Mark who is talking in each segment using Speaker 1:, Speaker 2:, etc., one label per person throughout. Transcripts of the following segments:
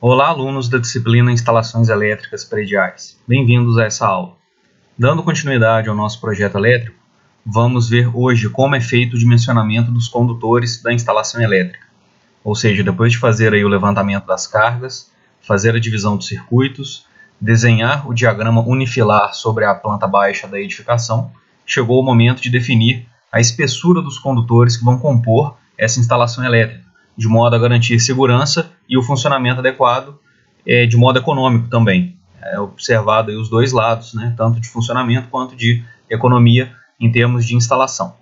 Speaker 1: Olá, alunos da disciplina Instalações Elétricas Prediais. Bem-vindos a essa aula. Dando continuidade ao nosso projeto elétrico, vamos ver hoje como é feito o dimensionamento dos condutores da instalação elétrica. Ou seja, depois de fazer aí o levantamento das cargas, fazer a divisão dos circuitos, desenhar o diagrama unifilar sobre a planta baixa da edificação, chegou o momento de definir a espessura dos condutores que vão compor essa instalação elétrica, de modo a garantir segurança e o funcionamento adequado, de modo econômico também. É observado aí os dois lados, né, tanto de funcionamento quanto de economia em termos de instalação.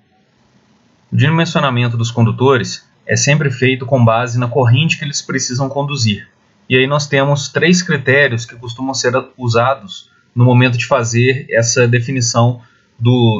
Speaker 1: O dimensionamento dos condutores é sempre feito com base na corrente que eles precisam conduzir. E aí nós temos 3 critérios que costumam ser usados no momento de fazer essa definição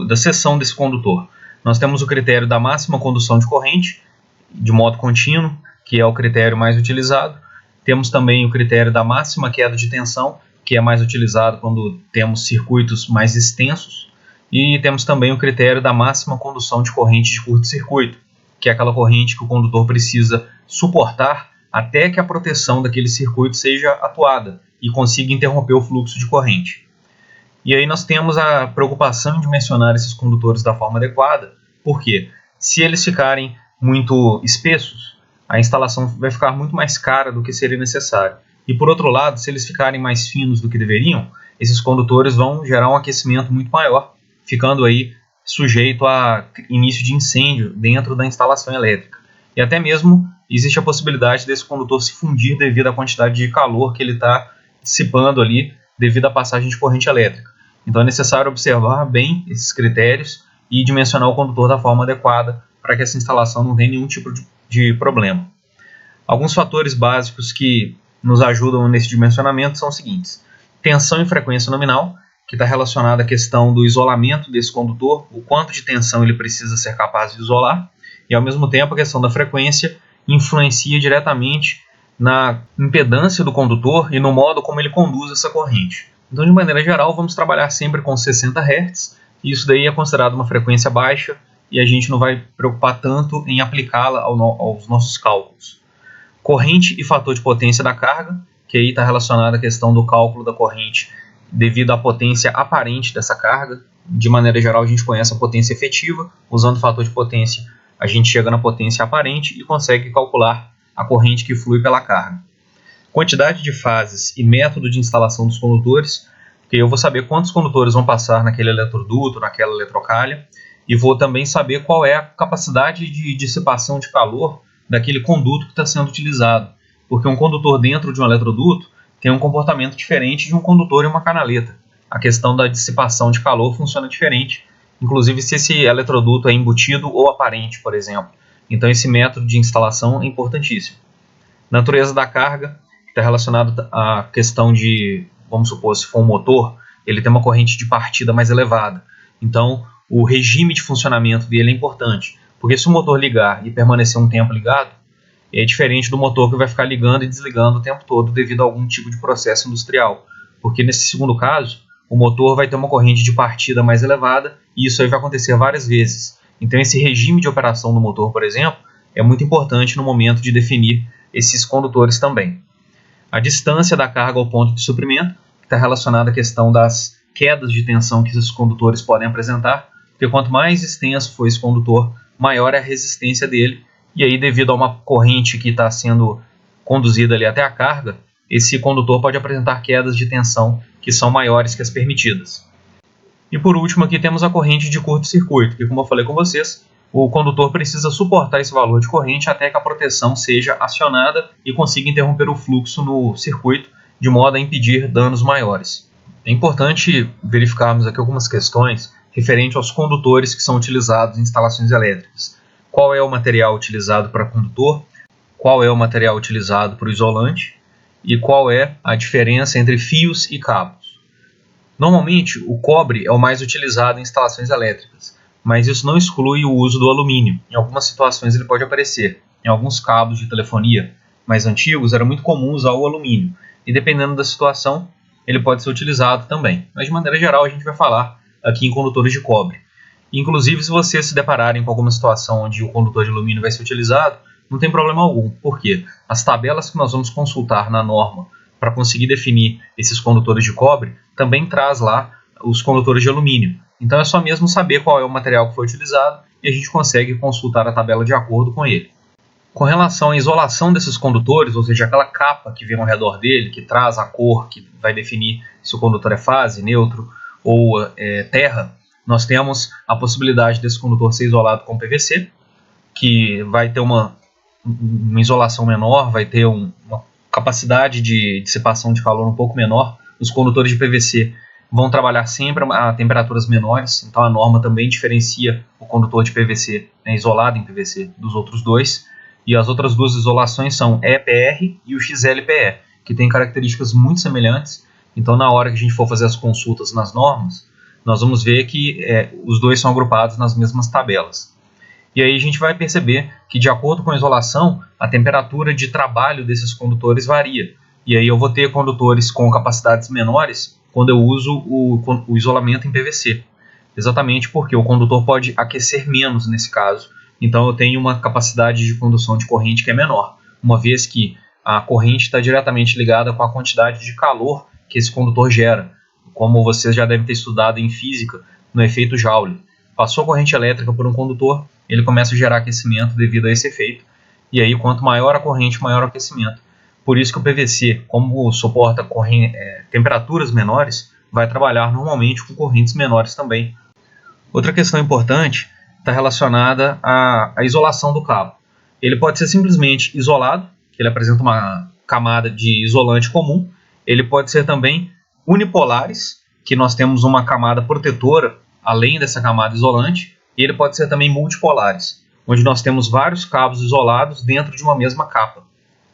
Speaker 1: da seção desse condutor. Nós temos o critério da máxima condução de corrente, de modo contínuo, que é o critério mais utilizado. Temos também o critério da máxima queda de tensão, que é mais utilizado quando temos circuitos mais extensos. E temos também o critério da máxima condução de corrente de curto-circuito, que é aquela corrente que o condutor precisa suportar até que a proteção daquele circuito seja atuada e consiga interromper o fluxo de corrente. E aí nós temos a preocupação em dimensionar esses condutores da forma adequada, porque se eles ficarem muito espessos, a instalação vai ficar muito mais cara do que seria necessário. E por outro lado, se eles ficarem mais finos do que deveriam, esses condutores vão gerar um aquecimento muito maior, ficando aí sujeito a início de incêndio dentro da instalação elétrica. E até mesmo existe a possibilidade desse condutor se fundir devido à quantidade de calor que ele está dissipando ali devido à passagem de corrente elétrica. Então é necessário observar bem esses critérios e dimensionar o condutor da forma adequada para que essa instalação não tenha nenhum tipo de problema. Alguns fatores básicos que nos ajudam nesse dimensionamento são os seguintes: tensão e frequência nominal, que está relacionada à questão do isolamento desse condutor, o quanto de tensão ele precisa ser capaz de isolar, e ao mesmo tempo a questão da frequência influencia diretamente na impedância do condutor e no modo como ele conduz essa corrente. Então, de maneira geral, vamos trabalhar sempre com 60 Hz, e isso daí é considerado uma frequência baixa, e a gente não vai preocupar tanto em aplicá-la aos nossos cálculos. Corrente e fator de potência da carga, que aí está relacionada à questão do cálculo da corrente devido à potência aparente dessa carga. De maneira geral, a gente conhece a potência efetiva. Usando o fator de potência, a gente chega na potência aparente e consegue calcular a corrente que flui pela carga. Quantidade de fases e método de instalação dos condutores, porque eu vou saber quantos condutores vão passar naquele eletroduto, naquela eletrocalha, e vou também saber qual é a capacidade de dissipação de calor daquele conduto que está sendo utilizado. Porque um condutor dentro de um eletroduto tem um comportamento diferente de um condutor em uma canaleta. A questão da dissipação de calor funciona diferente, inclusive se esse eletroduto é embutido ou aparente, por exemplo. Então esse método de instalação é importantíssimo. Natureza da carga, que está relacionado à questão de, vamos supor, se for um motor, ele tem uma corrente de partida mais elevada. Então o regime de funcionamento dele é importante, porque se o motor ligar e permanecer um tempo ligado, é diferente do motor que vai ficar ligando e desligando o tempo todo devido a algum tipo de processo industrial, porque nesse segundo caso, o motor vai ter uma corrente de partida mais elevada e isso aí vai acontecer várias vezes. Então esse regime de operação do motor, por exemplo, é muito importante no momento de definir esses condutores também. A distância da carga ao ponto de suprimento, que está relacionada à questão das quedas de tensão que esses condutores podem apresentar, porque quanto mais extenso for esse condutor, maior é a resistência dele, e aí devido a uma corrente que está sendo conduzida ali até a carga, esse condutor pode apresentar quedas de tensão que são maiores que as permitidas. E por último aqui temos a corrente de curto-circuito, que como eu falei com vocês, o condutor precisa suportar esse valor de corrente até que a proteção seja acionada e consiga interromper o fluxo no circuito, de modo a impedir danos maiores. É importante verificarmos aqui algumas questões referente aos condutores que são utilizados em instalações elétricas. Qual é o material utilizado para condutor, qual é o material utilizado para o isolante e qual é a diferença entre fios e cabos. Normalmente, o cobre é o mais utilizado em instalações elétricas, mas isso não exclui o uso do alumínio. Em algumas situações ele pode aparecer. Em alguns cabos de telefonia mais antigos era muito comum usar o alumínio, e dependendo da situação, ele pode ser utilizado também. Mas de maneira geral a gente vai falar aqui em condutores de cobre. Inclusive, se vocês se depararem com alguma situação onde o condutor de alumínio vai ser utilizado, não tem problema algum. Por quê? As tabelas que nós vamos consultar na norma para conseguir definir esses condutores de cobre também traz lá os condutores de alumínio. Então é só mesmo saber qual é o material que foi utilizado e a gente consegue consultar a tabela de acordo com ele. Com relação à isolação desses condutores, ou seja, aquela capa que vem ao redor dele, que traz a cor que vai definir se o condutor é fase, neutro ou terra, nós temos a possibilidade desse condutor ser isolado com PVC, que vai ter uma isolação menor, vai ter uma capacidade de dissipação de calor um pouco menor. Os condutores de PVC vão trabalhar sempre a temperaturas menores, então a norma também diferencia o condutor de PVC, isolado em PVC, dos outros dois. E as outras duas isolações são EPR e o XLPE, que têm características muito semelhantes. Então, na hora que a gente for fazer as consultas nas normas, nós vamos ver que os dois são agrupados nas mesmas tabelas. E aí a gente vai perceber que, de acordo com a isolação, a temperatura de trabalho desses condutores varia. E aí eu vou ter condutores com capacidades menores quando eu uso o isolamento em PVC. Exatamente porque o condutor pode aquecer menos nesse caso. Então eu tenho uma capacidade de condução de corrente que é menor, uma vez que a corrente está diretamente ligada com a quantidade de calor que esse condutor gera, como vocês já devem ter estudado em física, no efeito Joule. Passou a corrente elétrica por um condutor, ele começa a gerar aquecimento devido a esse efeito, e aí quanto maior a corrente, maior o aquecimento. Por isso que o PVC, como suporta temperaturas menores, vai trabalhar normalmente com correntes menores também. Outra questão importante está relacionada à isolação do cabo. Ele pode ser simplesmente isolado, que ele apresenta uma camada de isolante comum. Ele pode ser também unipolares, que nós temos uma camada protetora além dessa camada isolante. E ele pode ser também multipolares, onde nós temos vários cabos isolados dentro de uma mesma capa.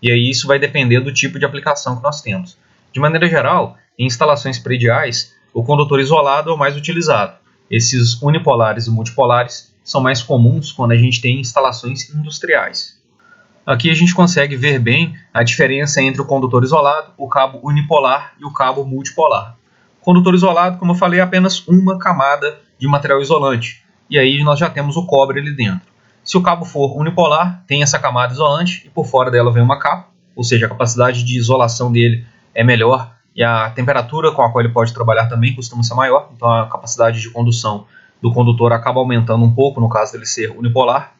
Speaker 1: E aí isso vai depender do tipo de aplicação que nós temos. De maneira geral, em instalações prediais, o condutor isolado é o mais utilizado. Esses unipolares e multipolares são mais comuns quando a gente tem instalações industriais. Aqui a gente consegue ver bem a diferença entre o condutor isolado, o cabo unipolar e o cabo multipolar. O condutor isolado, como eu falei, é apenas uma camada de material isolante. E aí nós já temos o cobre ali dentro. Se o cabo for unipolar, tem essa camada isolante e por fora dela vem uma capa, ou seja, a capacidade de isolação dele é melhor e a temperatura com a qual ele pode trabalhar também costuma ser maior, então a capacidade de condução do condutor acaba aumentando um pouco no caso dele ser unipolar.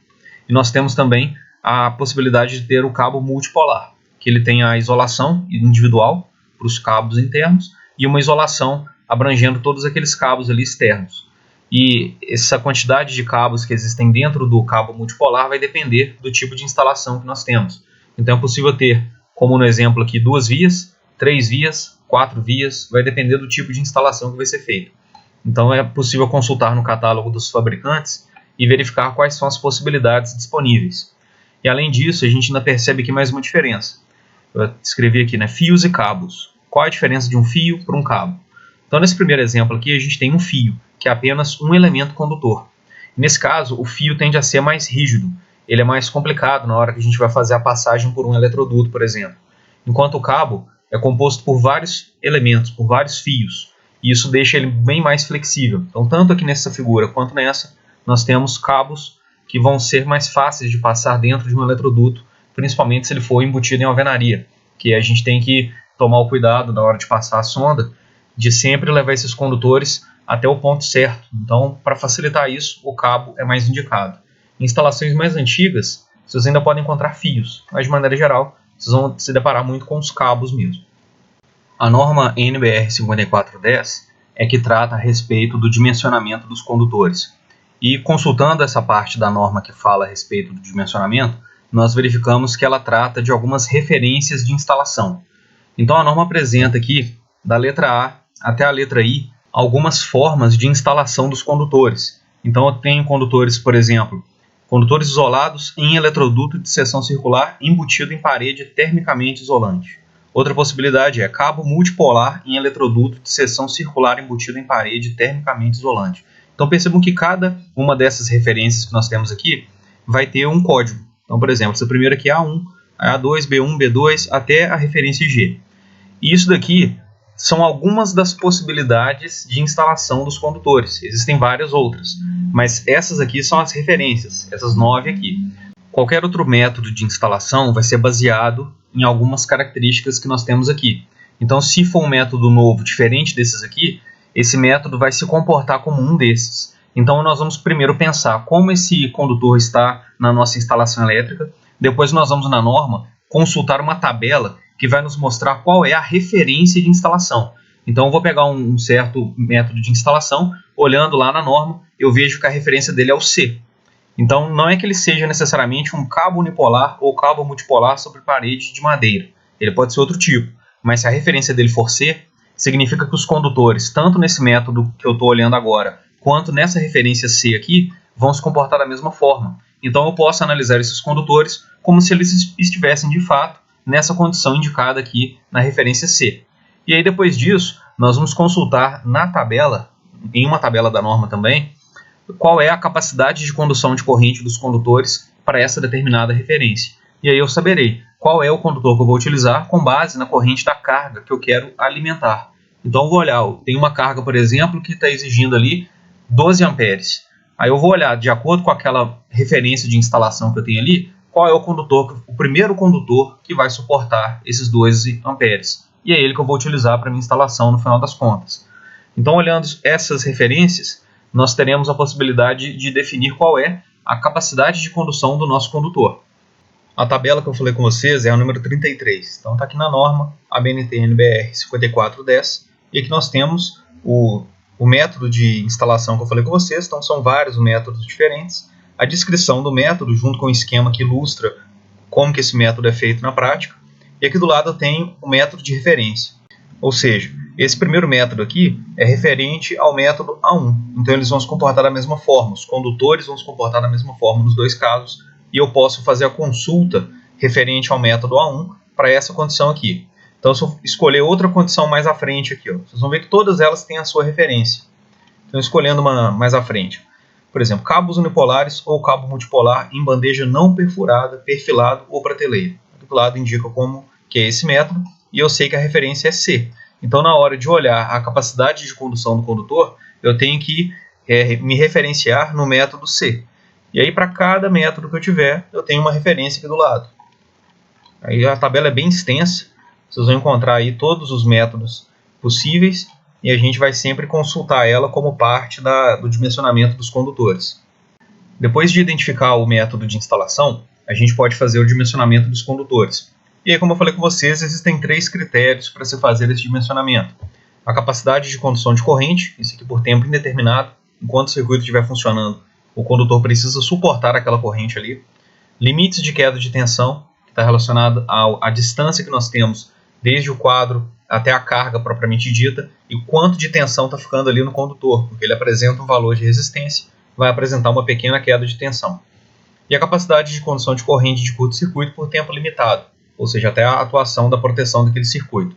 Speaker 1: E nós temos também a possibilidade de ter o cabo multipolar, que ele tem a isolação individual para os cabos internos e uma isolação abrangendo todos aqueles cabos ali externos. E essa quantidade de cabos que existem dentro do cabo multipolar vai depender do tipo de instalação que nós temos. Então é possível ter, como no exemplo aqui, 2 vias, 3 vias, 4 vias, vai depender do tipo de instalação que vai ser feita. Então é possível consultar no catálogo dos fabricantes e verificar quais são as possibilidades disponíveis. E além disso, a gente ainda percebe aqui mais uma diferença. Eu escrevi aqui, fios e cabos. Qual a diferença de um fio para um cabo? Então nesse primeiro exemplo aqui a gente tem um fio, que é apenas um elemento condutor. Nesse caso, o fio tende a ser mais rígido. Ele é mais complicado na hora que a gente vai fazer a passagem por um eletroduto, por exemplo. Enquanto o cabo é composto por vários elementos, por vários fios. E isso deixa ele bem mais flexível. Então, tanto aqui nessa figura quanto nessa, nós temos cabos que vão ser mais fáceis de passar dentro de um eletroduto, principalmente se ele for embutido em alvenaria, que a gente tem que tomar o cuidado na hora de passar a sonda, de sempre levar esses condutores até o ponto certo. Então, para facilitar isso, o cabo é mais indicado. Em instalações mais antigas, vocês ainda podem encontrar fios, mas de maneira geral, vocês vão se deparar muito com os cabos mesmo. A norma NBR 5410 é que trata a respeito do dimensionamento dos condutores. E consultando essa parte da norma que fala a respeito do dimensionamento, nós verificamos que ela trata de algumas referências de instalação. Então a norma apresenta aqui, da letra A até a letra I, algumas formas de instalação dos condutores. Então eu tenho condutores, por exemplo, condutores isolados em eletroduto de seção circular embutido em parede termicamente isolante. Outra possibilidade é cabo multipolar em eletroduto de seção circular embutido em parede termicamente isolante. Então percebam que cada uma dessas referências que nós temos aqui vai ter um código. Então, por exemplo, essa primeira aqui é A1, A2, B1, B2, até a referência G. E isso daqui são algumas das possibilidades de instalação dos condutores. Existem várias outras, mas essas aqui são as referências, essas 9 aqui. Qualquer outro método de instalação vai ser baseado em algumas características que nós temos aqui. Então, se for um método novo diferente desses aqui, esse método vai se comportar como um desses. Então, nós vamos primeiro pensar como esse condutor está na nossa instalação elétrica. Depois, nós vamos na norma consultar uma tabela que vai nos mostrar qual é a referência de instalação. Então, eu vou pegar um certo método de instalação, olhando lá na norma, eu vejo que a referência dele é o C. Então, não é que ele seja necessariamente um cabo unipolar ou cabo multipolar sobre parede de madeira. Ele pode ser outro tipo, mas se a referência dele for C, significa que os condutores, tanto nesse método que eu estou olhando agora, quanto nessa referência C aqui, vão se comportar da mesma forma. Então, eu posso analisar esses condutores como se eles estivessem, de fato, nessa condição indicada aqui na referência C. E aí, depois disso, nós vamos consultar na tabela, em uma tabela da norma também, qual é a capacidade de condução de corrente dos condutores para essa determinada referência. E aí eu saberei qual é o condutor que eu vou utilizar com base na corrente da carga que eu quero alimentar. Então, eu vou olhar, tem uma carga, por exemplo, que está exigindo ali 12 amperes. Aí eu vou olhar, de acordo com aquela referência de instalação que eu tenho ali, qual é o primeiro condutor que vai suportar esses 12 amperes. E é ele que eu vou utilizar para minha instalação no final das contas. Então, olhando essas referências, nós teremos a possibilidade de definir qual é a capacidade de condução do nosso condutor. A tabela que eu falei com vocês é a número 33. Então, está aqui na norma, a BNT-NBR 5410. E aqui nós temos o método de instalação que eu falei com vocês. Então, são vários métodos diferentes. A descrição do método, junto com o esquema que ilustra como que esse método é feito na prática. E aqui do lado eu tenho o método de referência. Ou seja, esse primeiro método aqui é referente ao método A1. Então, eles vão se comportar da mesma forma. Os condutores vão se comportar da mesma forma nos dois casos. E eu posso fazer a consulta referente ao método A1 para essa condição aqui. Então, se eu escolher outra condição mais à frente aqui, ó, vocês vão ver que todas elas têm a sua referência. Então, escolhendo uma mais à frente. Por exemplo, cabos unipolares ou cabo multipolar em bandeja não perfurada, perfilado ou prateleira. Do lado indica como que é esse método e eu sei que a referência é C. Então, na hora de olhar a capacidade de condução do condutor, eu tenho que me referenciar no método C. E aí, para cada método que eu tiver, eu tenho uma referência aqui do lado. Aí a tabela é bem extensa, vocês vão encontrar aí todos os métodos possíveis e a gente vai sempre consultar ela como parte do dimensionamento dos condutores. Depois de identificar o método de instalação, a gente pode fazer o dimensionamento dos condutores. E aí, como eu falei com vocês, existem 3 critérios para se fazer esse dimensionamento. A capacidade de condução de corrente, isso aqui por tempo indeterminado, enquanto o circuito estiver funcionando, o condutor precisa suportar aquela corrente ali. Limites de queda de tensão, que está relacionado à distância que nós temos desde o quadro até a carga propriamente dita, e quanto de tensão está ficando ali no condutor, porque ele apresenta um valor de resistência, vai apresentar uma pequena queda de tensão. E a capacidade de condução de corrente de curto-circuito por tempo limitado, ou seja, até a atuação da proteção daquele circuito.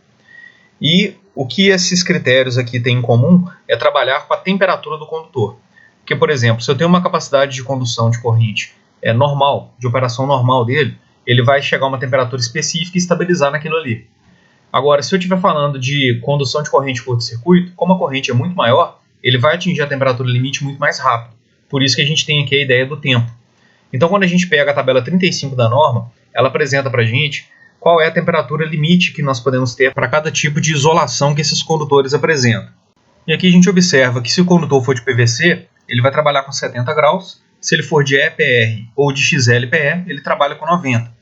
Speaker 1: E o que esses critérios aqui têm em comum é trabalhar com a temperatura do condutor. Porque, por exemplo, se eu tenho uma capacidade de condução de corrente normal, de operação normal dele, ele vai chegar a uma temperatura específica e estabilizar naquilo ali. Agora, se eu estiver falando de condução de corrente curto-circuito, como a corrente é muito maior, ele vai atingir a temperatura limite muito mais rápido. Por isso que a gente tem aqui a ideia do tempo. Então, quando a gente pega a tabela 35 da norma, ela apresenta para a gente qual é a temperatura limite que nós podemos ter para cada tipo de isolação que esses condutores apresentam. E aqui a gente observa que se o condutor for de PVC, ele vai trabalhar com 70 graus. Se ele for de EPR ou de XLPE, ele trabalha com 90.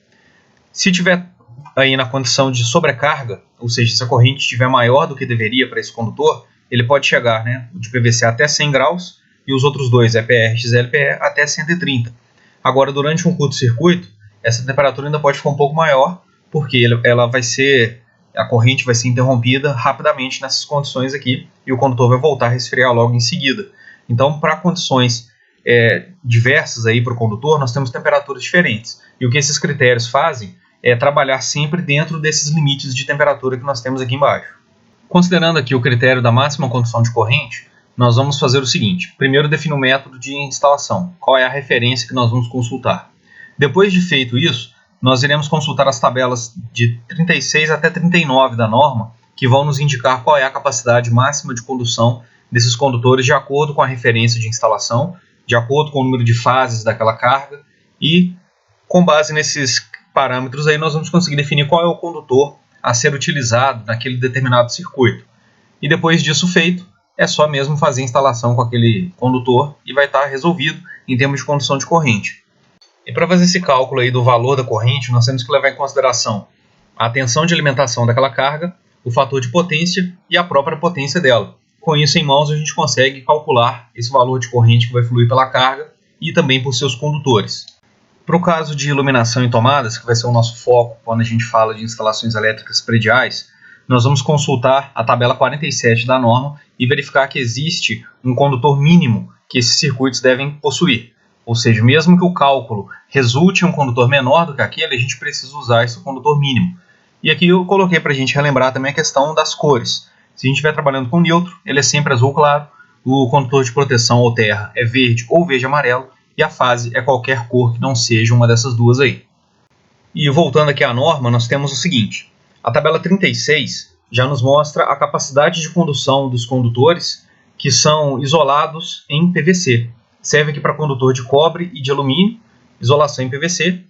Speaker 1: Se tiver aí na condição de sobrecarga, ou seja, se a corrente estiver maior do que deveria para esse condutor, ele pode chegar, de PVC até 100 graus e os outros dois, EPR e XLPE, até 130. Agora, durante um curto-circuito, essa temperatura ainda pode ficar um pouco maior, porque a corrente vai ser interrompida rapidamente nessas condições aqui e o condutor vai voltar a resfriar logo em seguida. Então, para condições diversas aí para o condutor, nós temos temperaturas diferentes. E o que esses critérios fazem é trabalhar sempre dentro desses limites de temperatura que nós temos aqui embaixo. Considerando aqui o critério da máxima condução de corrente, nós vamos fazer o seguinte. Primeiro, definir o método de instalação. Qual é a referência que nós vamos consultar? Depois de feito isso, nós iremos consultar as tabelas de 36 até 39 da norma, que vão nos indicar qual é a capacidade máxima de condução desses condutores de acordo com a referência de instalação, de acordo com o número de fases daquela carga e com base nesses parâmetros aí nós vamos conseguir definir qual é o condutor a ser utilizado naquele determinado circuito. E depois disso feito, é só mesmo fazer a instalação com aquele condutor e vai estar resolvido em termos de condução de corrente. E para fazer esse cálculo aí do valor da corrente, nós temos que levar em consideração a tensão de alimentação daquela carga, o fator de potência e a própria potência dela. Com isso em mãos a gente consegue calcular esse valor de corrente que vai fluir pela carga e também por seus condutores. Para o caso de iluminação em tomadas, que vai ser o nosso foco quando a gente fala de instalações elétricas prediais, nós vamos consultar a tabela 47 da norma e verificar que existe um condutor mínimo que esses circuitos devem possuir. Ou seja, mesmo que o cálculo resulte em um condutor menor do que aquele, a gente precisa usar esse condutor mínimo. E aqui eu coloquei para a gente relembrar também a questão das cores. Se a gente estiver trabalhando com neutro, ele é sempre azul claro, o condutor de proteção ou terra é verde ou verde-amarelo, e a fase é qualquer cor que não seja uma dessas duas aí. E voltando aqui à norma, nós temos o seguinte: a tabela 36 já nos mostra a capacidade de condução dos condutores que são isolados em PVC. Serve aqui para condutor de cobre e de alumínio, isolação em PVC.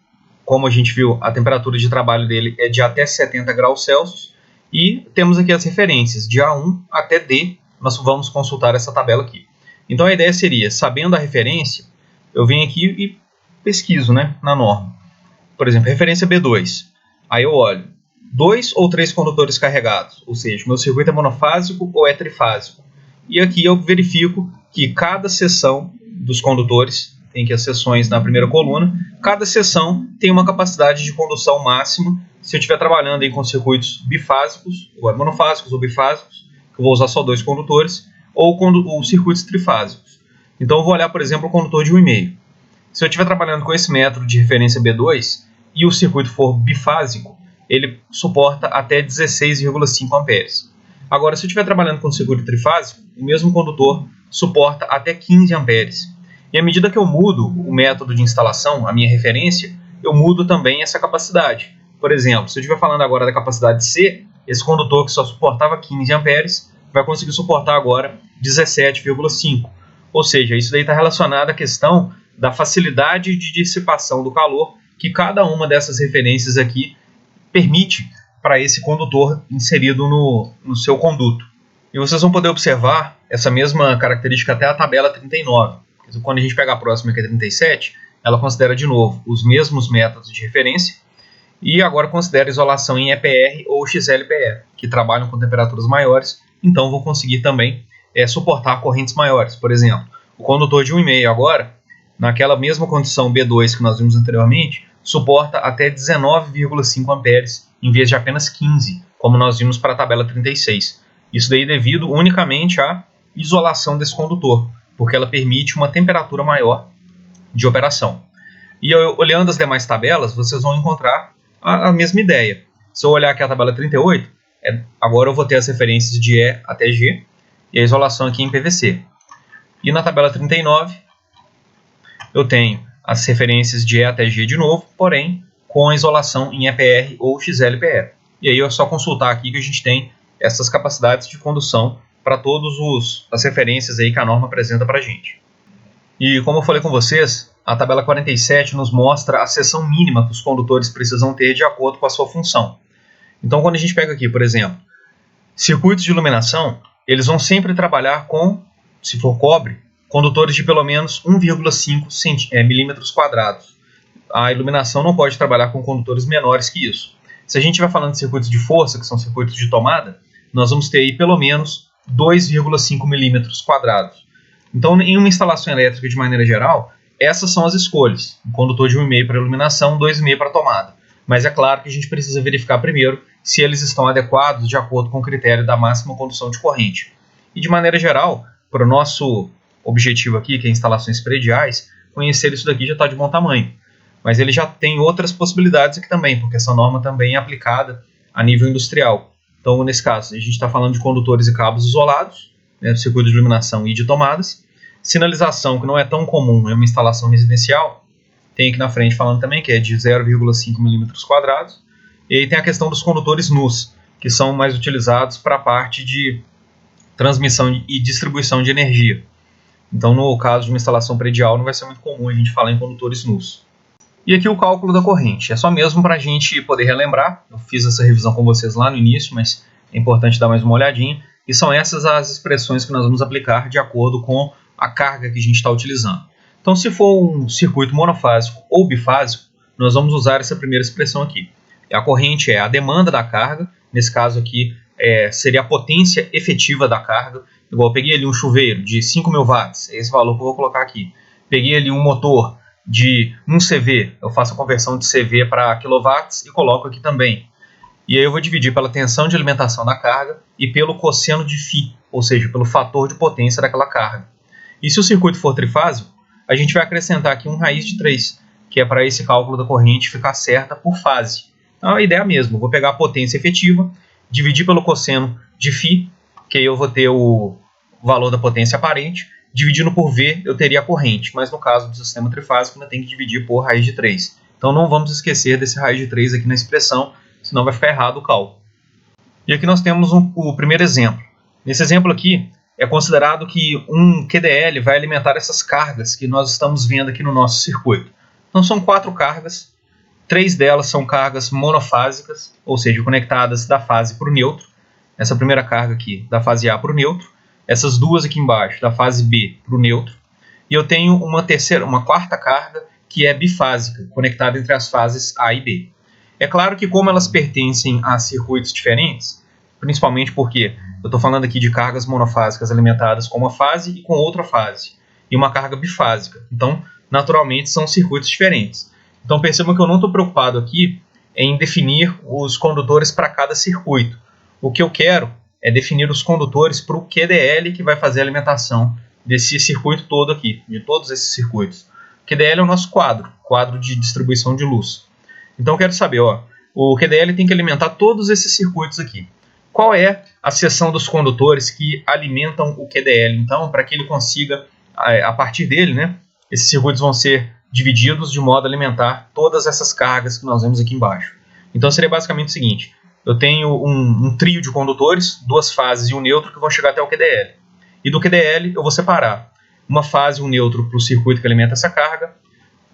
Speaker 1: Como a gente viu, a temperatura de trabalho dele é de até 70 graus Celsius. E temos aqui as referências de A1 até D. Nós vamos consultar essa tabela aqui. Então a ideia seria, sabendo a referência, eu venho aqui e pesquiso, na norma. Por exemplo, referência B2. Aí eu olho 2 ou 3 condutores carregados, ou seja, meu circuito é monofásico ou é trifásico. E aqui eu verifico que cada seção dos condutores, tem aqui as seções na primeira coluna, cada seção tem uma capacidade de condução máxima. Se eu estiver trabalhando aí com circuitos bifásicos, ou monofásicos ou bifásicos, que eu vou usar só 2 condutores, ou circuitos trifásicos. Então eu vou olhar, por exemplo, o condutor de 1,5. Se eu estiver trabalhando com esse método de referência B2 e o circuito for bifásico, ele suporta até 16,5 amperes. Agora, se eu estiver trabalhando com circuito trifásico, o mesmo condutor suporta até 15 amperes. E à medida que eu mudo o método de instalação, a minha referência, eu mudo também essa capacidade. Por exemplo, se eu estiver falando agora da capacidade C, esse condutor que só suportava 15 amperes vai conseguir suportar agora 17,5. Ou seja, isso daí está relacionado à questão da facilidade de dissipação do calor que cada uma dessas referências aqui permite para esse condutor inserido no seu conduto. E vocês vão poder observar essa mesma característica até a tabela 39. Quando a gente pega a próxima, que é 37, ela considera de novo os mesmos métodos de referência e agora considera isolação em EPR ou XLPR, que trabalham com temperaturas maiores, então vão conseguir também suportar correntes maiores. Por exemplo, o condutor de 1,5 agora, naquela mesma condição B2 que nós vimos anteriormente, suporta até 19,5 amperes, em vez de apenas 15, como nós vimos para a tabela 36. Isso daí devido unicamente à isolação desse condutor, porque ela permite uma temperatura maior de operação. E olhando as demais tabelas, vocês vão encontrar a mesma ideia. Se eu olhar aqui a tabela 38, agora eu vou ter as referências de E até G, e a isolação aqui em PVC. E na tabela 39, eu tenho as referências de E até G de novo, porém com a isolação em EPR ou XLPR. E aí é só consultar aqui que a gente tem essas capacidades de condução para todas as referências aí que a norma apresenta para a gente. E como eu falei com vocês, a tabela 47 nos mostra a seção mínima que os condutores precisam ter de acordo com a sua função. Então quando a gente pega aqui, por exemplo, circuitos de iluminação, eles vão sempre trabalhar com, se for cobre, condutores de pelo menos 1,5 milímetros quadrados. A iluminação não pode trabalhar com condutores menores que isso. Se a gente estiver falando de circuitos de força, que são circuitos de tomada, nós vamos ter aí pelo menos 2,5 milímetros quadrados. Então, em uma instalação elétrica de maneira geral, essas são as escolhas. Um condutor de 1,5 para iluminação, 2,5 para tomada. Mas é claro que a gente precisa verificar primeiro se eles estão adequados de acordo com o critério da máxima condução de corrente. E de maneira geral, para o nosso objetivo aqui, que é instalações prediais, conhecer isso daqui já está de bom tamanho. Mas ele já tem outras possibilidades aqui também, porque essa norma também é aplicada a nível industrial. Então, nesse caso, a gente está falando de condutores e cabos isolados, circuito de iluminação e de tomadas. Sinalização, que não é tão comum, é uma instalação residencial. Tem aqui na frente falando também que é de 0,5 milímetros quadrados. E aí tem a questão dos condutores nus, que são mais utilizados para a parte de transmissão e distribuição de energia. Então, no caso de uma instalação predial, não vai ser muito comum a gente falar em condutores nus. E aqui o cálculo da corrente. É só mesmo para a gente poder relembrar. Eu fiz essa revisão com vocês lá no início, mas é importante dar mais uma olhadinha. E são essas as expressões que nós vamos aplicar de acordo com a carga que a gente está utilizando. Então, se for um circuito monofásico ou bifásico, nós vamos usar essa primeira expressão aqui. A corrente é a demanda da carga, nesse caso aqui seria a potência efetiva da carga. Igual eu peguei ali um chuveiro de 5.000 watts, é esse valor que eu vou colocar aqui. Peguei ali um motor de 1 CV, eu faço a conversão de CV para quilowatts e coloco aqui também. E aí eu vou dividir pela tensão de alimentação da carga e pelo cosseno de φ, ou seja, pelo fator de potência daquela carga. E se o circuito for trifásico, a gente vai acrescentar aqui um raiz de 3, que é para esse cálculo da corrente ficar certa por fase. Então a ideia é a mesma, eu vou pegar a potência efetiva, dividir pelo cosseno de φ, que aí eu vou ter o valor da potência aparente, dividindo por V eu teria a corrente, mas no caso do sistema trifásico ainda tem que dividir por raiz de 3. Então não vamos esquecer desse raiz de 3 aqui na expressão, senão vai ficar errado o cálculo. E aqui nós temos o primeiro exemplo. Nesse exemplo aqui, é considerado que um QDL vai alimentar essas cargas que nós estamos vendo aqui no nosso circuito. Então são 4 cargas, 3 delas são cargas monofásicas, ou seja, conectadas da fase para o neutro. Essa primeira carga aqui, da fase A para o neutro. Essas duas aqui embaixo, da fase B para o neutro. E eu tenho uma quarta carga, que é bifásica, conectada entre as fases A e B. É claro que como elas pertencem a circuitos diferentes, principalmente porque eu estou falando aqui de cargas monofásicas alimentadas com uma fase e com outra fase, e uma carga bifásica. Então, naturalmente, são circuitos diferentes. Então, percebam que eu não estou preocupado aqui em definir os condutores para cada circuito. O que eu quero é definir os condutores para o QDL que vai fazer a alimentação desse circuito todo aqui, de todos esses circuitos. O QDL é o nosso quadro de distribuição de luz. Então eu quero saber, o QDL tem que alimentar todos esses circuitos aqui. Qual é a seção dos condutores que alimentam o QDL? Então, para que ele consiga, a partir dele, né, esses circuitos vão ser divididos de modo a alimentar todas essas cargas que nós vemos aqui embaixo. Então seria basicamente o seguinte: eu tenho um trio de condutores, 2 fases e um neutro que vão chegar até o QDL. E do QDL eu vou separar uma fase e um neutro para o circuito que alimenta essa carga,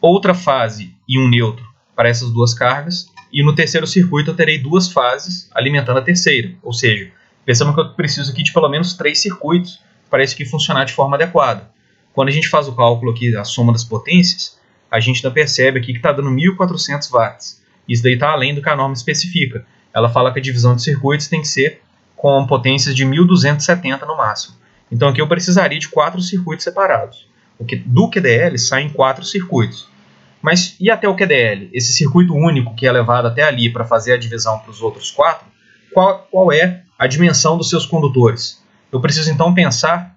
Speaker 1: outra fase e um neutro para essas 2 cargas, e no terceiro circuito eu terei 2 fases alimentando a terceira. Ou seja, pensamos que eu preciso aqui de pelo menos 3 circuitos para isso aqui funcionar de forma adequada. Quando a gente faz o cálculo aqui da soma das potências, a gente ainda percebe aqui que está dando 1.400 watts. Isso daí está além do que a norma especifica. Ela fala que a divisão de circuitos tem que ser com potências de 1.270 no máximo. Então aqui eu precisaria de 4 circuitos separados. Do QDL saem 4 circuitos. Mas e até o QDL? Esse circuito único que é levado até ali para fazer a divisão para os outros 4, qual é a dimensão dos seus condutores? Eu preciso então pensar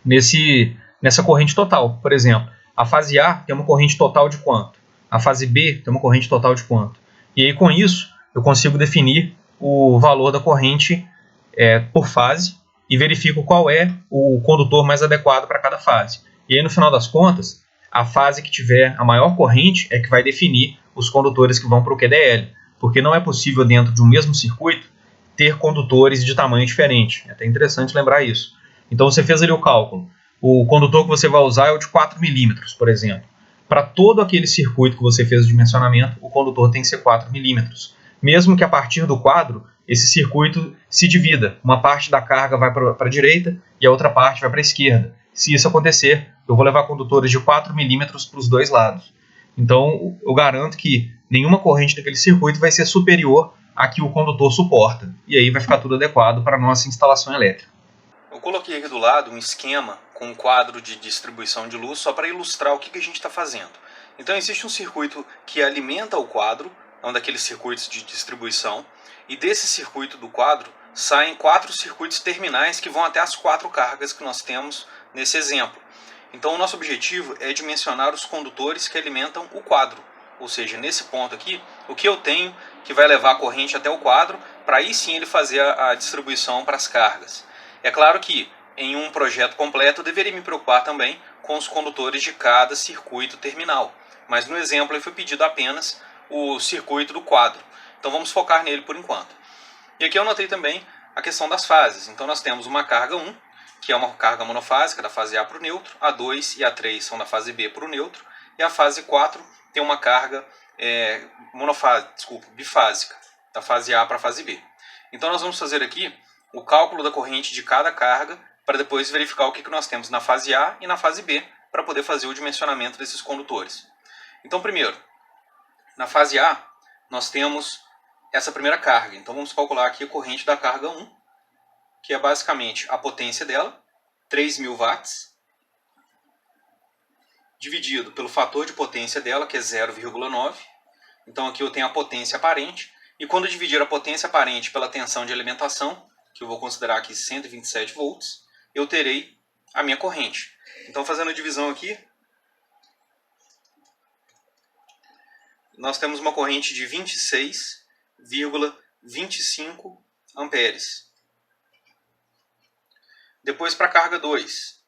Speaker 1: nessa corrente total. Por exemplo, a fase A tem uma corrente total de quanto? A fase B tem uma corrente total de quanto? E aí com isso eu consigo definir o valor da corrente por fase e verifico qual é o condutor mais adequado para cada fase. E aí no final das contas, a fase que tiver a maior corrente é que vai definir os condutores que vão para o QDL, porque não é possível dentro de um mesmo circuito ter condutores de tamanho diferente. É até interessante lembrar isso. Então você fez ali o cálculo. O condutor que você vai usar é o de 4 milímetros, por exemplo. Para todo aquele circuito que você fez o dimensionamento, o condutor tem que ser 4 milímetros. Mesmo que a partir do quadro, esse circuito se divida. Uma parte da carga vai para a direita e a outra parte vai para a esquerda. Se isso acontecer, eu vou levar condutores de 4 milímetros para os dois lados. Então, eu garanto que nenhuma corrente daquele circuito vai ser superior à que o condutor suporta. E aí vai ficar tudo adequado para a nossa instalação elétrica. Eu coloquei aqui do lado um esquema com um quadro de distribuição de luz só para ilustrar o que a gente está fazendo. Então, existe um circuito que alimenta o quadro, é um daqueles circuitos de distribuição, e desse circuito do quadro saem 4 circuitos terminais que vão até as 4 cargas que nós temos nesse exemplo. Então o nosso objetivo é dimensionar os condutores que alimentam o quadro. Ou seja, nesse ponto aqui, o que eu tenho que vai levar a corrente até o quadro, para aí sim ele fazer a distribuição para as cargas. É claro que em um projeto completo eu deveria me preocupar também com os condutores de cada circuito terminal. Mas no exemplo foi pedido apenas o circuito do quadro. Então vamos focar nele por enquanto. E aqui eu notei também a questão das fases. Então nós temos uma carga 1, que é uma carga monofásica da fase A para o neutro, a 2 e a 3 são da fase B para o neutro, E a fase 4 tem uma carga bifásica, da fase A para a fase B. Então nós vamos fazer aqui o cálculo da corrente de cada carga para depois verificar o que nós temos na fase A e na fase B para poder fazer o dimensionamento desses condutores. Então primeiro, na fase A nós temos essa primeira carga. Então vamos calcular aqui a corrente da carga 1, que é basicamente a potência dela, 3.000 watts, dividido pelo fator de potência dela, que é 0,9. Então aqui eu tenho a potência aparente. E quando eu dividir a potência aparente pela tensão de alimentação, que eu vou considerar aqui 127 volts, eu terei a minha corrente. Então fazendo a divisão aqui, nós temos uma corrente de 26,25 amperes. Depois para a carga 2,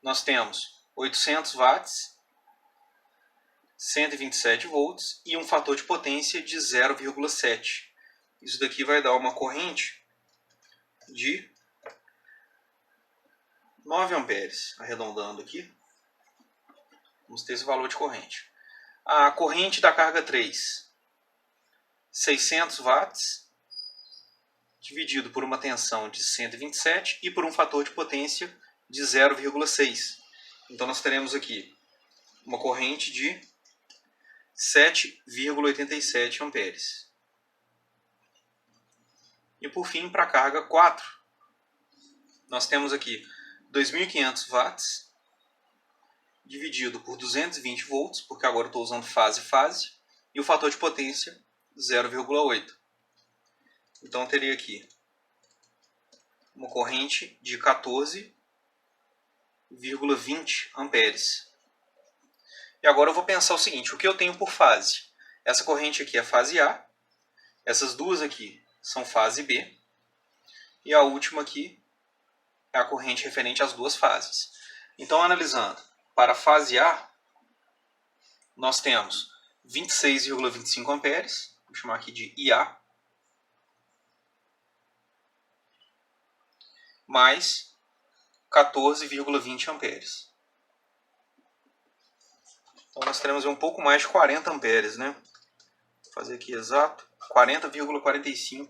Speaker 1: nós temos 800 watts, 127 volts e um fator de potência de 0,7. Isso daqui vai dar uma corrente de 9 amperes, arredondando aqui. Vamos ter esse valor de corrente. A corrente da carga 3, 600 watts, dividido por uma tensão de 127 e por um fator de potência de 0,6. Então nós teremos aqui uma corrente de 7,87 amperes. E por fim, para a carga 4, nós temos aqui 2.500 watts, dividido por 220 volts, porque agora eu estou usando fase, e o fator de potência 0,8. Então eu teria aqui uma corrente de 14,20 amperes. E agora eu vou pensar o seguinte, o que eu tenho por fase? Essa corrente aqui é fase A, essas duas aqui são fase B, e a última aqui é a corrente referente às duas fases. Então, analisando, para a fase A, nós temos 26,25 amperes, vou chamar aqui de IA, mais 14,20 amperes. Então nós teremos um pouco mais de 40 amperes, né? Vou fazer aqui exato, 40,45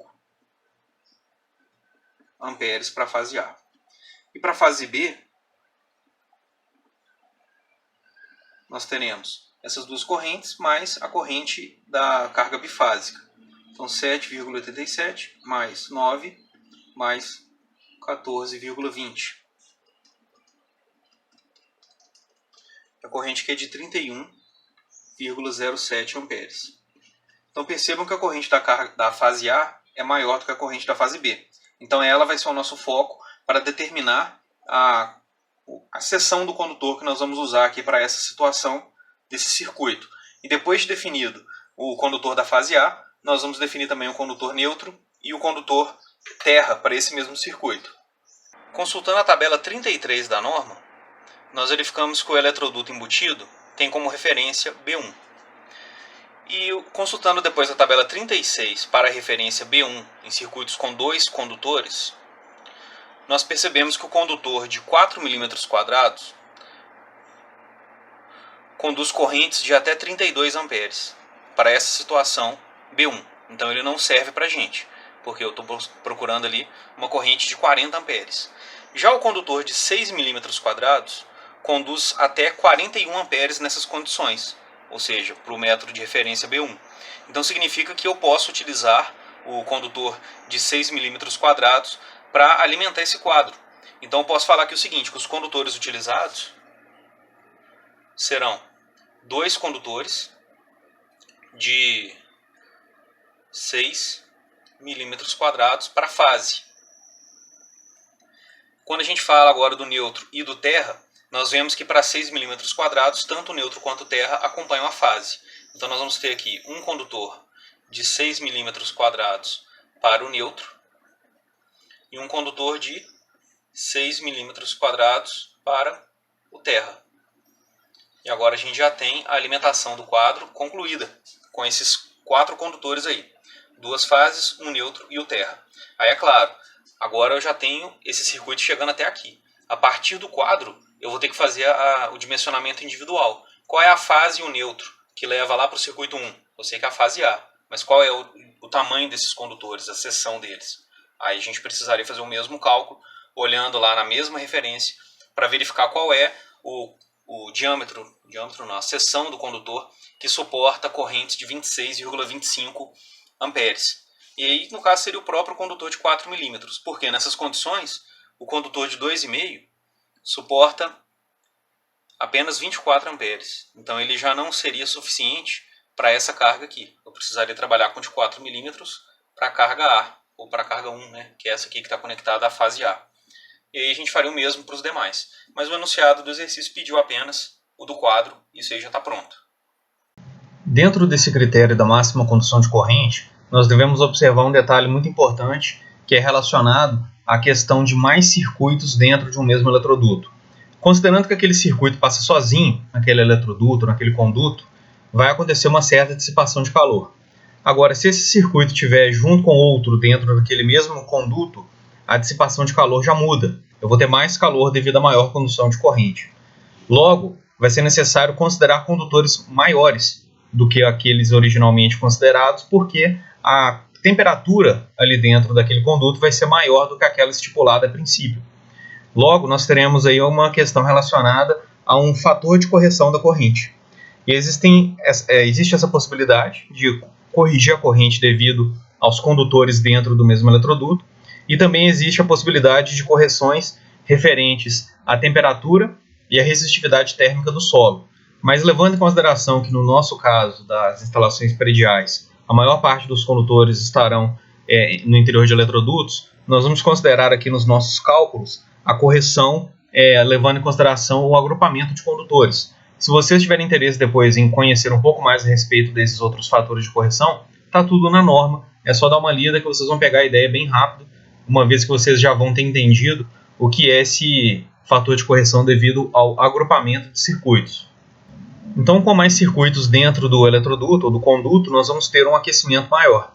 Speaker 1: amperes para a fase A. E para a fase B, nós teremos essas duas correntes mais a corrente da carga bifásica. Então 7,87 mais 9 mais 14,20. A corrente aqui é de 31,07 amperes. Então percebam que a corrente da fase A é maior do que a corrente da fase B. Então ela vai ser o nosso foco para determinar a seção do condutor que nós vamos usar aqui para essa situação desse circuito. E depois de definido o condutor da fase A, nós vamos definir também o condutor neutro e o condutor terra para esse mesmo circuito. Consultando a tabela 33 da norma, nós verificamos que o eletroduto embutido tem como referência B1. E consultando depois a tabela 36 para a referência B1 em circuitos com 2 condutores, nós percebemos que o condutor de 4 mm² conduz correntes de até 32 amperes para essa situação B1. Então ele não serve para a gente, porque eu estou procurando ali uma corrente de 40 amperes. Já o condutor de 6 mm² conduz até 41 amperes nessas condições, ou seja, para o método de referência B1. Então significa que eu posso utilizar o condutor de 6 mm² para alimentar esse quadro. Então eu posso falar aqui o seguinte, que os condutores utilizados serão 2 condutores de 6 mm² para fase. Quando a gente fala agora do neutro e do terra, nós vemos que para 6 mm², tanto o neutro quanto o terra acompanham a fase. Então nós vamos ter aqui um condutor de 6 mm² para o neutro e um condutor de 6 mm² para o terra. E agora a gente já tem a alimentação do quadro concluída, com esses 4 condutores aí. 2 fases, um neutro e o terra. Aí é claro, agora eu já tenho esse circuito chegando até aqui. A partir do quadro, eu vou ter que fazer o dimensionamento individual. qual é a fase e o neutro que leva lá para o circuito 1? Eu sei que é a fase A, mas qual é o tamanho desses condutores, a seção deles? Aí a gente precisaria fazer o mesmo cálculo, olhando lá na mesma referência, para verificar qual é o diâmetro não, a seção do condutor que suporta correntes de 26,25 amperes. E aí, no caso, seria o próprio condutor de 4 milímetros, porque nessas condições, o condutor de 2,5 suporta apenas 24 amperes. Então ele já não seria suficiente para essa carga aqui. Eu precisaria trabalhar com de 4 milímetros para a carga A, ou para a carga 1, né? Que é essa aqui que está conectada à fase A. E aí a gente faria o mesmo para os demais. Mas o enunciado do exercício pediu apenas o do quadro, isso aí já está pronto. Dentro desse critério da máxima condução de corrente, nós devemos observar um detalhe muito importante, que é relacionado à questão de mais circuitos dentro de um mesmo eletroduto. Considerando que aquele circuito passa sozinho naquele eletroduto, naquele conduto, vai acontecer uma certa dissipação de calor. Agora, se esse circuito estiver junto com outro dentro daquele mesmo conduto, a dissipação de calor já muda. Eu vou ter mais calor devido à maior condução de corrente. Logo, vai ser necessário considerar condutores maiores do que aqueles originalmente considerados, porque a temperatura ali dentro daquele conduto vai ser maior do que aquela estipulada a princípio. Logo, nós teremos aí uma questão relacionada a um fator de correção da corrente. E existe essa possibilidade de corrigir a corrente devido aos condutores dentro do mesmo eletroduto, e também existe a possibilidade de correções referentes à temperatura e à resistividade térmica do solo. Mas levando em consideração que no nosso caso das instalações prediais, a maior parte dos condutores estarão no interior de eletrodutos, nós vamos considerar aqui nos nossos cálculos a correção levando em consideração o agrupamento de condutores. Se vocês tiverem interesse depois em conhecer um pouco mais a respeito desses outros fatores de correção, está tudo na norma, é só dar uma lida que vocês vão pegar a ideia bem rápido, uma vez que vocês já vão ter entendido o que é esse fator de correção devido ao agrupamento de circuitos. Então, com mais circuitos dentro do eletroduto ou do conduto, nós vamos ter um aquecimento maior.